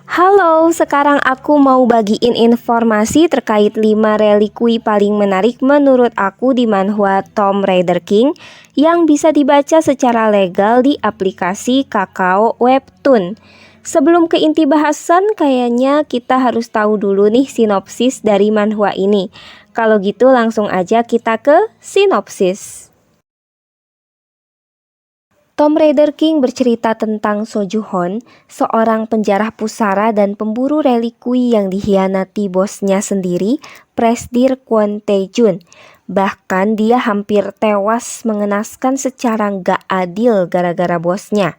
Halo, sekarang aku mau bagiin informasi terkait 5 relikui paling menarik menurut aku di manhwa Tomb Raider King yang bisa dibaca secara legal di aplikasi Kakao Webtoon. Sebelum ke inti bahasan, kayaknya kita harus tahu dulu nih sinopsis dari manhwa ini. Kalau gitu langsung aja kita ke sinopsis. Tomb Raider King bercerita tentang Sojuhon, seorang penjarah pusara dan pemburu relikui yang dikhianati bosnya sendiri, Presdir Kwon Tae-jun. Bahkan dia hampir tewas mengenaskan secara gak adil gara-gara bosnya.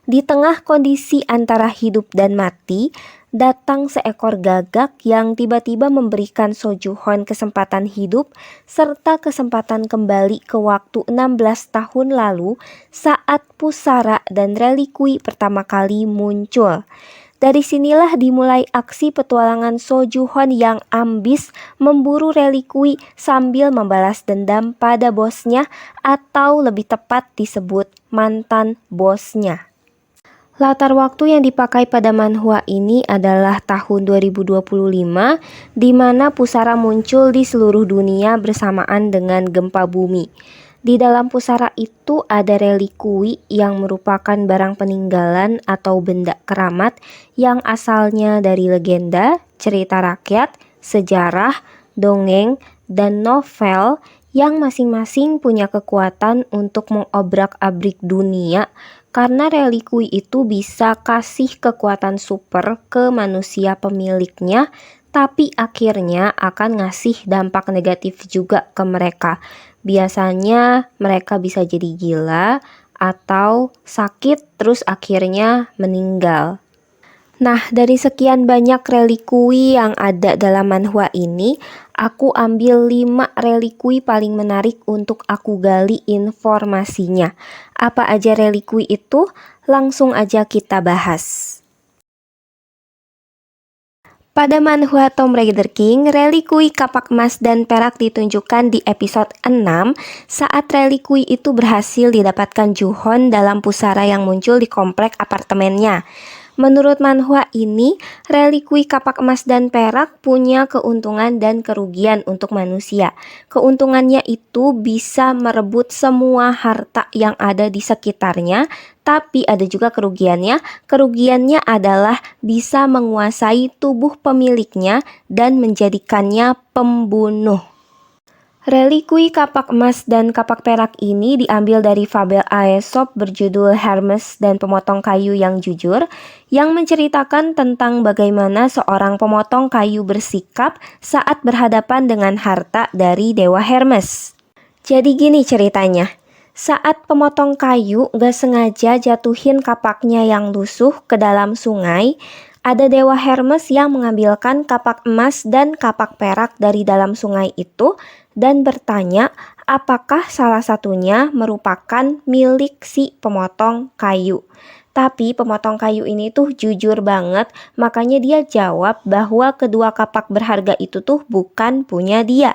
Di tengah kondisi antara hidup dan mati, datang seekor gagak yang tiba-tiba memberikan Sojuhon kesempatan hidup serta kesempatan kembali ke waktu 16 tahun lalu saat pusara dan relikui pertama kali muncul. Dari sinilah dimulai aksi petualangan Sojuhon yang ambis memburu relikui sambil membalas dendam pada bosnya atau lebih tepat disebut mantan bosnya. Latar waktu yang dipakai pada manhwa ini adalah tahun 2025, di mana pusara muncul di seluruh dunia bersamaan dengan gempa bumi. Di dalam pusara itu ada relikui yang merupakan barang peninggalan atau benda keramat yang asalnya dari legenda, cerita rakyat, sejarah, dongeng, dan novel yang masing-masing punya kekuatan untuk mengobrak-abrik dunia. Karena relikui itu bisa kasih kekuatan super ke manusia pemiliknya, tapi akhirnya akan ngasih dampak negatif juga ke mereka. Biasanya mereka bisa jadi gila atau sakit terus akhirnya meninggal. Nah, dari sekian banyak relikui yang ada dalam manhwa ini, aku ambil 5 relikui paling menarik untuk aku gali informasinya. Apa aja relikui itu? Langsung aja kita bahas. Pada manhwa Tomb Raider King, relikui kapak emas dan perak ditunjukkan di episode 6 saat relikui itu berhasil didapatkan Juhon dalam pusara yang muncul di komplek apartemennya. Menurut manhwa ini, relikui kapak emas dan perak punya keuntungan dan kerugian untuk manusia. Keuntungannya itu bisa merebut semua harta yang ada di sekitarnya, tapi ada juga kerugiannya. Kerugiannya adalah bisa menguasai tubuh pemiliknya dan menjadikannya pembunuh. Relikui kapak emas dan kapak perak ini diambil dari fabel Aesop berjudul Hermes dan Pemotong Kayu yang Jujur, yang menceritakan tentang bagaimana seorang pemotong kayu bersikap saat berhadapan dengan harta dari Dewa Hermes. Jadi gini ceritanya, saat pemotong kayu gak sengaja jatuhin kapaknya yang lusuh ke dalam sungai, ada Dewa Hermes yang mengambilkan kapak emas dan kapak perak dari dalam sungai itu dan bertanya apakah salah satunya merupakan milik si pemotong kayu. Tapi pemotong kayu ini tuh jujur banget, makanya dia jawab bahwa kedua kapak berharga itu tuh bukan punya dia.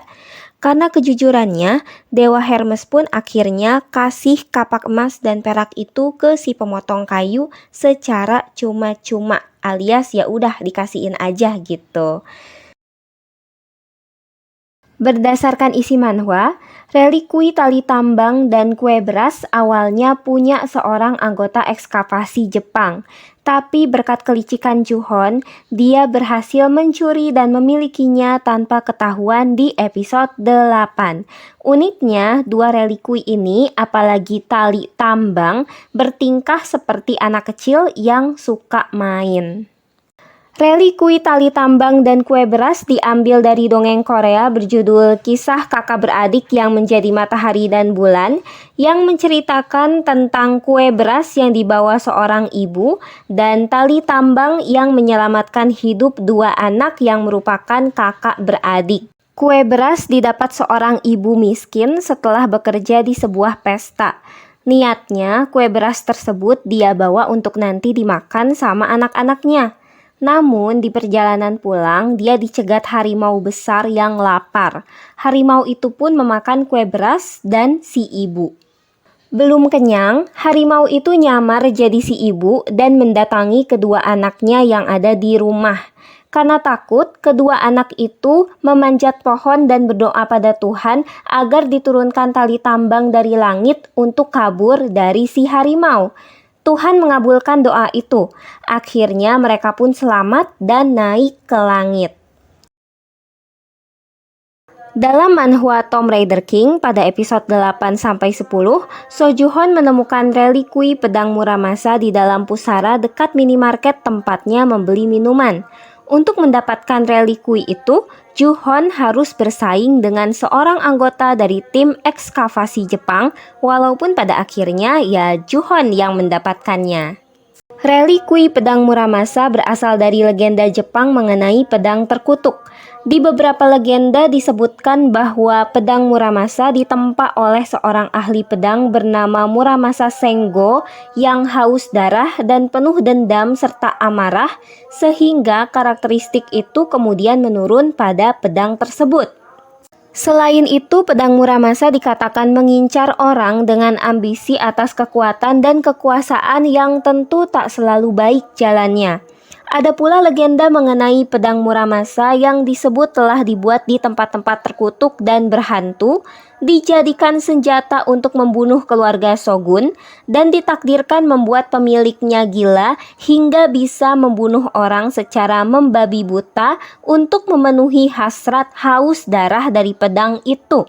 Karena kejujurannya, Dewa Hermes pun akhirnya kasih kapak emas dan perak itu ke si pemotong kayu secara cuma-cuma, alias ya udah dikasihin aja gitu. Berdasarkan isi manhwa, relikui tali tambang dan kue beras awalnya punya seorang anggota ekskavasi Jepang. Tapi berkat kelicikan Juhon, dia berhasil mencuri dan memilikinya tanpa ketahuan di episode 8. Uniknya, dua relikui ini, apalagi tali tambang, bertingkah seperti anak kecil yang suka main. Relikui tali tambang dan kue beras diambil dari dongeng Korea berjudul Kisah Kakak Beradik yang Menjadi Matahari dan Bulan, yang menceritakan tentang kue beras yang dibawa seorang ibu dan tali tambang yang menyelamatkan hidup dua anak yang merupakan kakak beradik. Kue beras didapat seorang ibu miskin setelah bekerja di sebuah pesta. Niatnya, kue beras tersebut dia bawa untuk nanti dimakan sama anak-anaknya. Namun di perjalanan pulang dia dicegat harimau besar yang lapar. Harimau itu pun memakan kue beras dan si ibu. Belum kenyang, harimau itu nyamar jadi si ibu dan mendatangi kedua anaknya yang ada di rumah. Karena takut, kedua anak itu memanjat pohon dan berdoa pada Tuhan agar diturunkan tali tambang dari langit untuk kabur dari si harimau. Tuhan mengabulkan doa itu. Akhirnya mereka pun selamat dan naik ke langit. Dalam manhwa Tomb Raider King pada episode 8-10, Sojuhon menemukan relikui pedang Muramasa di dalam pusara dekat minimarket tempatnya membeli minuman. Untuk mendapatkan relikui itu, Juhon harus bersaing dengan seorang anggota dari tim ekskavasi Jepang, walaupun pada akhirnya ya Juhon yang mendapatkannya. Relikui pedang Muramasa berasal dari legenda Jepang mengenai pedang terkutuk. Di beberapa legenda disebutkan bahwa pedang Muramasa ditempa oleh seorang ahli pedang bernama Muramasa Sengo yang haus darah dan penuh dendam serta amarah, sehingga karakteristik itu kemudian menurun pada pedang tersebut. Selain itu, pedang Muramasa dikatakan mengincar orang dengan ambisi atas kekuatan dan kekuasaan yang tentu tak selalu baik jalannya. Ada pula legenda mengenai pedang Muramasa yang disebut telah dibuat di tempat-tempat terkutuk dan berhantu, dijadikan senjata untuk membunuh keluarga shogun, dan ditakdirkan membuat pemiliknya gila hingga bisa membunuh orang secara membabi buta untuk memenuhi hasrat haus darah dari pedang itu.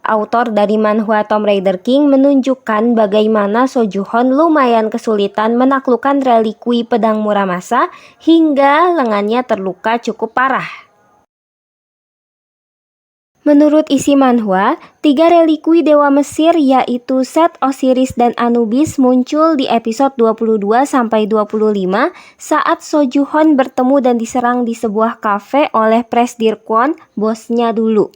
Autor dari manhwa Tomb Raider King menunjukkan bagaimana Sojuhon lumayan kesulitan menaklukkan relikui pedang Muramasa hingga lengannya terluka cukup parah. Menurut isi manhwa, 3 relikui dewa Mesir yaitu Set, Osiris, dan Anubis muncul di episode 22-25 saat Sojuhon bertemu dan diserang di sebuah kafe oleh Presdir Kwon, bosnya dulu.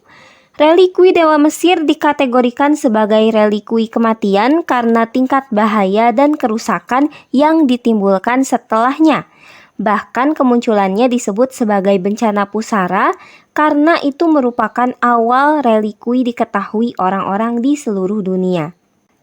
Relikui Dewa Mesir dikategorikan sebagai relikui kematian karena tingkat bahaya dan kerusakan yang ditimbulkan setelahnya. Bahkan kemunculannya disebut sebagai bencana pusara karena itu merupakan awal relikui diketahui orang-orang di seluruh dunia.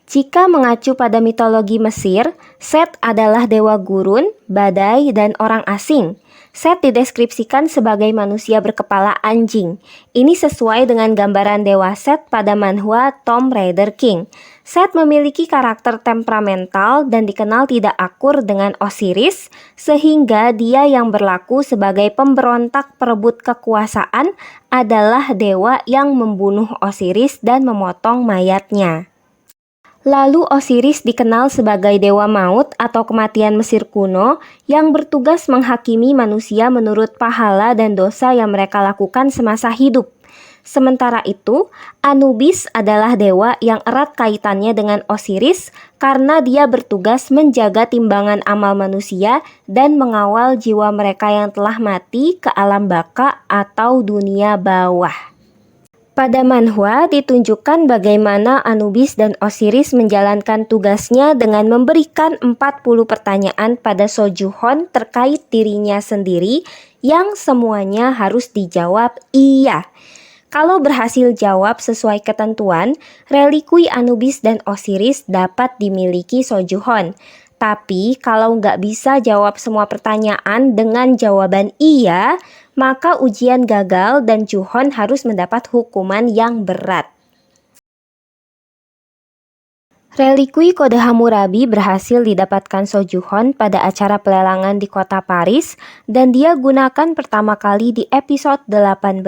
Jika mengacu pada mitologi Mesir, Set adalah dewa gurun, badai, dan orang asing. Set dideskripsikan sebagai manusia berkepala anjing. Ini sesuai dengan gambaran dewa Set pada manhwa Tomb Raider King. Set memiliki karakter temperamental dan dikenal tidak akur dengan Osiris, sehingga dia yang berlaku sebagai pemberontak perebut kekuasaan adalah dewa yang membunuh Osiris dan memotong mayatnya. Lalu Osiris dikenal sebagai dewa maut atau kematian Mesir kuno yang bertugas menghakimi manusia menurut pahala dan dosa yang mereka lakukan semasa hidup. Sementara itu, Anubis adalah dewa yang erat kaitannya dengan Osiris karena dia bertugas menjaga timbangan amal manusia dan mengawal jiwa mereka yang telah mati ke alam baka atau dunia bawah. Pada manhwa ditunjukkan bagaimana Anubis dan Osiris menjalankan tugasnya dengan memberikan 40 pertanyaan pada Sojuhon terkait dirinya sendiri yang semuanya harus dijawab iya. Kalau berhasil jawab sesuai ketentuan, relikui Anubis dan Osiris dapat dimiliki Sojuhon. Tapi kalau nggak bisa jawab semua pertanyaan dengan jawaban iya, maka ujian gagal dan Juhon harus mendapat hukuman yang berat. Relikui kode Hammurabi berhasil didapatkan Sojuhon pada acara pelelangan di kota Paris dan dia gunakan pertama kali di episode 18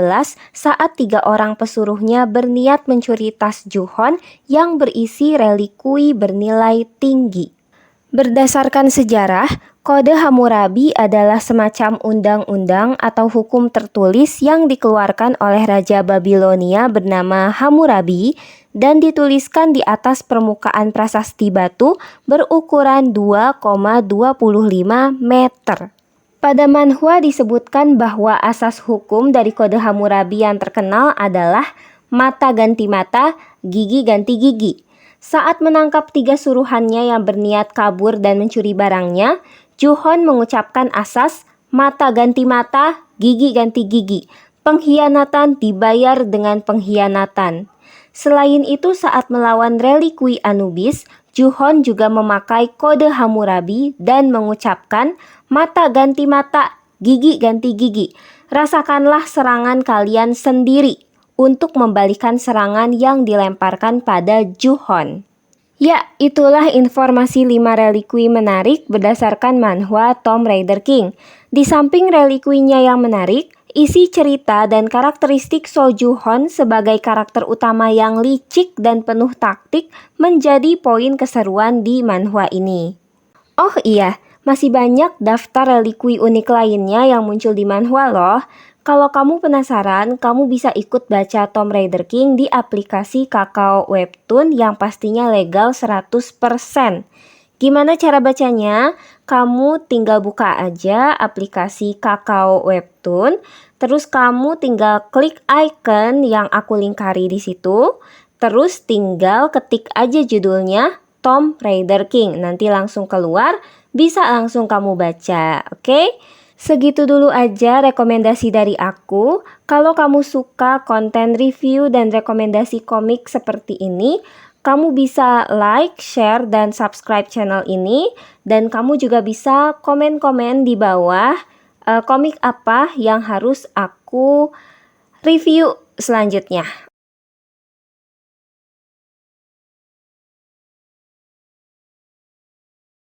saat 3 orang pesuruhnya berniat mencuri tas Juhon yang berisi relikui bernilai tinggi. Berdasarkan sejarah, kode Hammurabi adalah semacam undang-undang atau hukum tertulis yang dikeluarkan oleh Raja Babilonia bernama Hammurabi dan dituliskan di atas permukaan prasasti batu berukuran 2,25 meter. Pada manhwa disebutkan bahwa asas hukum dari kode Hammurabi yang terkenal adalah mata ganti mata, gigi ganti gigi. Saat menangkap 3 suruhannya yang berniat kabur dan mencuri barangnya, Juhon mengucapkan asas mata ganti mata, gigi ganti gigi. Pengkhianatan dibayar dengan pengkhianatan. Selain itu, saat melawan relikui Anubis, Ju-hon juga memakai kode Hammurabi dan mengucapkan mata ganti mata, gigi ganti gigi. Rasakanlah serangan kalian sendiri untuk membalikan serangan yang dilemparkan pada Ju-hon. Ya, itulah informasi 5 relikui menarik berdasarkan manhwa Tomb Raider King. Di samping relikuinya yang menarik, isi cerita dan karakteristik So Ju-hon sebagai karakter utama yang licik dan penuh taktik menjadi poin keseruan di manhwa ini. Oh iya, masih banyak daftar relikui unik lainnya yang muncul di manhwa loh. Kalau kamu penasaran, kamu bisa ikut baca Tomb Raider King di aplikasi Kakao Webtoon yang pastinya legal 100%. Gimana cara bacanya? Kamu tinggal buka aja aplikasi Kakao Webtoon, terus kamu tinggal klik icon yang aku lingkari di situ, terus tinggal ketik aja judulnya Tomb Raider King. Nanti langsung keluar, bisa langsung kamu baca, oke? Segitu dulu aja rekomendasi dari aku. Kalau kamu suka konten review dan rekomendasi komik seperti ini, kamu bisa like, share, dan subscribe channel ini. Dan kamu juga bisa komen-komen di bawah komik apa yang harus aku review selanjutnya.